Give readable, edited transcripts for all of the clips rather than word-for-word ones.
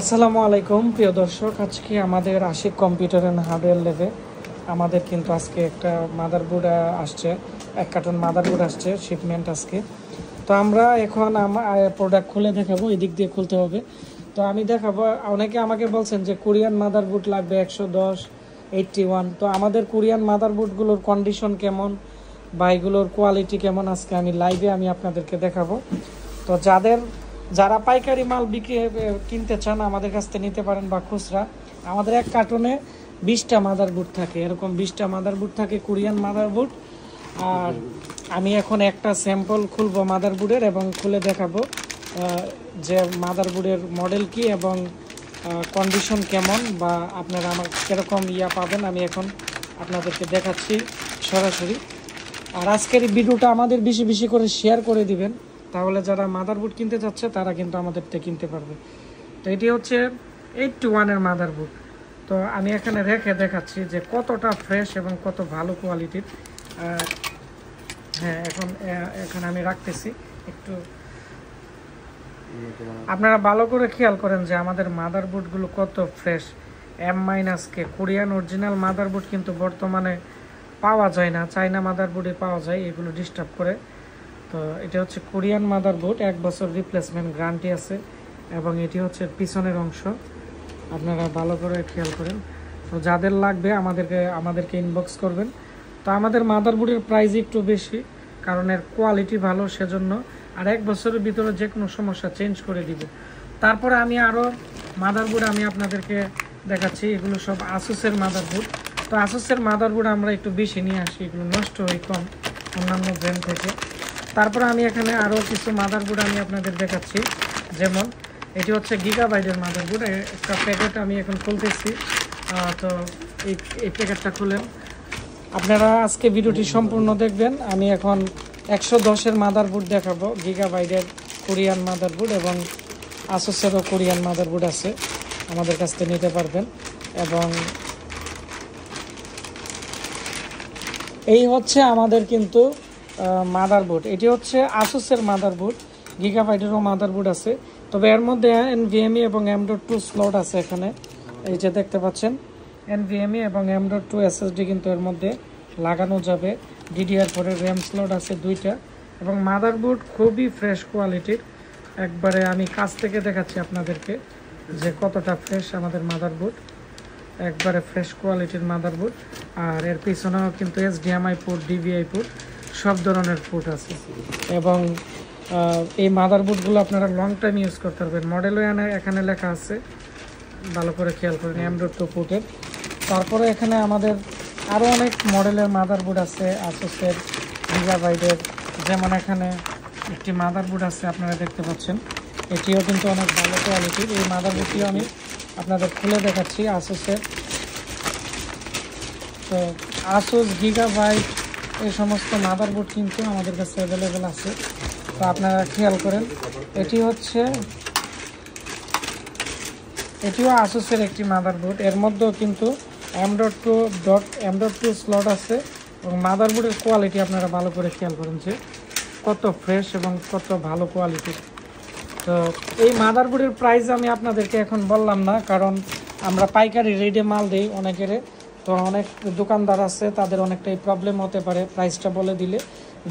আসসালামু আলাইকুম প্রিয় দর্শক, আজকে আমাদের আশিক কম্পিউটার অ্যান্ড হার্ডওয়্যার ল্যাবে আমাদের কিন্তু আজকে একটা মাদারবোর্ড আসছে, 1 কার্টন মাদারবোর্ড আসছে, শিপমেন্ট আজকে। তো আমরা এখন প্রোডাক্ট খুলে দেখাবো, এদিক দিয়ে খুলতে হবে। তো আমি দেখাবো, অনেকে আমাকে বলছেন যে কোরিয়ান মাদারবোর্ড লাগবে 110, 81। তো আমাদের কোরিয়ান মাদারবোর্ডগুলোর কন্ডিশন কেমন বা এগুলোর কোয়ালিটি কেমন আজকে আমি আপনাদেরকে দেখাবো। তো যারা পাইকারি মাল কিনতে চান আমাদের কাছ থেকে নিতে পারেন, বা খুচরা। আমাদের 1 কার্টনে 20টা মাদারবোর্ড থাকে, এরকম 20টা মাদারবোর্ড থাকে, কোরিয়ান মাদারবোর্ড। আর আমি এখন একটা স্যাম্পল খুলবো মাদারবোর্ডের এবং খুলে দেখাবো যে মাদারবোর্ডের মডেল কি এবং কন্ডিশন কেমন, বা আপনারা আমার কীরকম পাবেন আমি এখন আপনাদেরকে দেখাচ্ছি সরাসরি। আর আজকের এই ভিডিওটা আমাদের বেশি বেশি করে শেয়ার করে দিবেন, তাহলে যারা মাদারবোর্ড কিনতে চাচ্ছে তারা কিন্তু আমাদের থেকে কিনতে পারবে। তো এটি হচ্ছে 81-এর মাদারবোর্ড। তো আমি এখানে রেখে দেখাচ্ছি যে কতটা ফ্রেশ এবং কত ভালো কোয়ালিটির। হ্যাঁ, এখন আমি রাখতেছি একটু, আপনারা ভালো করে খেয়াল করেন যে আমাদের মাদারবোর্ডগুলো কত ফ্রেশ। M-কে কোরিয়ান অরিজিনাল মাদারবোর্ড কিন্তু বর্তমানে পাওয়া যায় না, চাইনা মাদারবোর্ডে পাওয়া যায়, এগুলো ডিস্টার্ব করে। তো এটা হচ্ছে কোরিয়ান মাদারবোর্ড, 1 বছর রিপ্লেসমেন্ট গ্যারান্টি আছে। এবং এটি হচ্ছে পিছনের অংশ, আপনারা ভালো করে খেয়াল করেন। তো যাদের লাগবে আমাদেরকে ইনবক্স করবেন। তো আমাদের মাদারবোর্ডের প্রাইস একটু বেশি, কারণ এর কোয়ালিটি ভালো, সেজন্য। আর 1 বছরের ভিতরে যে কোনো সমস্যা চেঞ্জ করে দিব। তারপরে আমি আরও মাদারবোর্ড আপনাদেরকে দেখাচ্ছি, এগুলো সব আসুসের মাদারবোর্ড। তো আসুসের মাদারবোর্ড আমরা একটু বেশি নিয়ে আসি, এগুলো নষ্ট হয় কম অন্যান্য ব্র্যান্ড থেকে। তারপরে আমি এখানে আরও কিছু মাদারবোর্ড আপনাদের দেখাচ্ছি, যেমন এটি হচ্ছে গিগাবাইটের মাদারবোর্ড। একটা প্যাকেট আমি এখন খুলতেছি। তো এই প্যাকেটটা খুলেন, আপনারা আজকে ভিডিওটি সম্পূর্ণ দেখবেন। আমি এখন 110-এর মাদারবোর্ড দেখাবো, গিগাবাইটের কোরিয়ান মাদারবোর্ড, এবং আসুসেরও কোরিয়ান মাদারবোর্ড আছে, আমাদের কাছ থেকে নিতে পারবেন। এবং এই হচ্ছে আমাদের কিন্তু মাদারবোর্ড। এটি হচ্ছে আসুসের মাদারবোর্ড, গিগাবাইটেরও মাদারবোর্ড আছে, তবে এর মধ্যে NVMe এবং M.2 স্লট আছে এখানে, এই যে দেখতে পাচ্ছেন NVMe এবং M.2 SSD কিন্তু এর মধ্যে লাগানো যাবে। DDR4 এর RAM স্লট আছে 2টা, এবং মাদারবোর্ড খুবই ফ্রেশ কোয়ালিটির। একবারে আমি কাছ থেকে দেখাচ্ছি আপনাদেরকে যে কতটা ফ্রেশ আমাদের মাদারবোর্ড, একবারে ফ্রেশ কোয়ালিটির মাদারবোর্ড। আর এর পিছনেও কিন্তু HDMI পোর্ট, DVI পোর্ট, সব ধরনের পোর্ট আছে। এবং এই মাদারবোর্ডগুলো আপনারা লং টাইম ইউজ করতে পারবেন। মডেলও এখানে লেখা আছে, ভালো করে খেয়াল করেন, M.2 পোর্টের। তারপরে এখানে আমাদের আরও অনেক মডেলের মাদারবোর্ড আছে আসুসের, গিগাবাইটের। যেমন এখানে একটি মাদারবোর্ড আছে, আপনারা দেখতে পাচ্ছেন, এটিও কিন্তু অনেক ভালো কোয়ালিটির। এই মাদারবোর্ডটিও আমি আপনাদের খুলে দেখাচ্ছি আসুসের। তো আসুস, গিগাবাইট, এই সমস্ত মাদারবোর্ড কিন্তু আমাদের কাছে অ্যাভেলেবেল আছে। তো আপনারা খেয়াল করেন, এটিও আসুসের একটি মাদারবোর্ড। এর মধ্যেও কিন্তু M.2 স্লট আছে, এবং মাদারবোর্ডের কোয়ালিটি আপনারা ভালো করে খেয়াল করেন যে কত ফ্রেশ এবং কত ভালো কোয়ালিটির। তো এই মাদারবোর্ডের প্রাইস আমি আপনাদেরকে এখন বললাম না, কারণ আমরা পাইকারি রেটে মাল দিই অনেকের। তো অনেক দোকানদার আছে, তাদের অনেকটাই প্রবলেম হতে পারে প্রাইসটা বলে দিলে।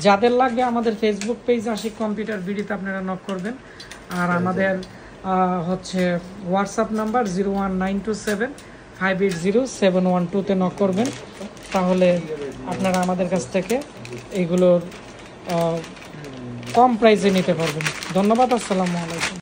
যাদের লাগবে আমাদের ফেসবুক পেজ আশিক কম্পিউটার বিডিতে আপনারা নক করবেন। আর আমাদের হচ্ছে হোয়াটসঅ্যাপ নাম্বার 01927580712-তে নক করবেন, তাহলে আপনারা আমাদের কাছ থেকে এইগুলোর কম প্রাইসে নিতে পারবেন। ধন্যবাদ, আসসালামু আলাইকুম।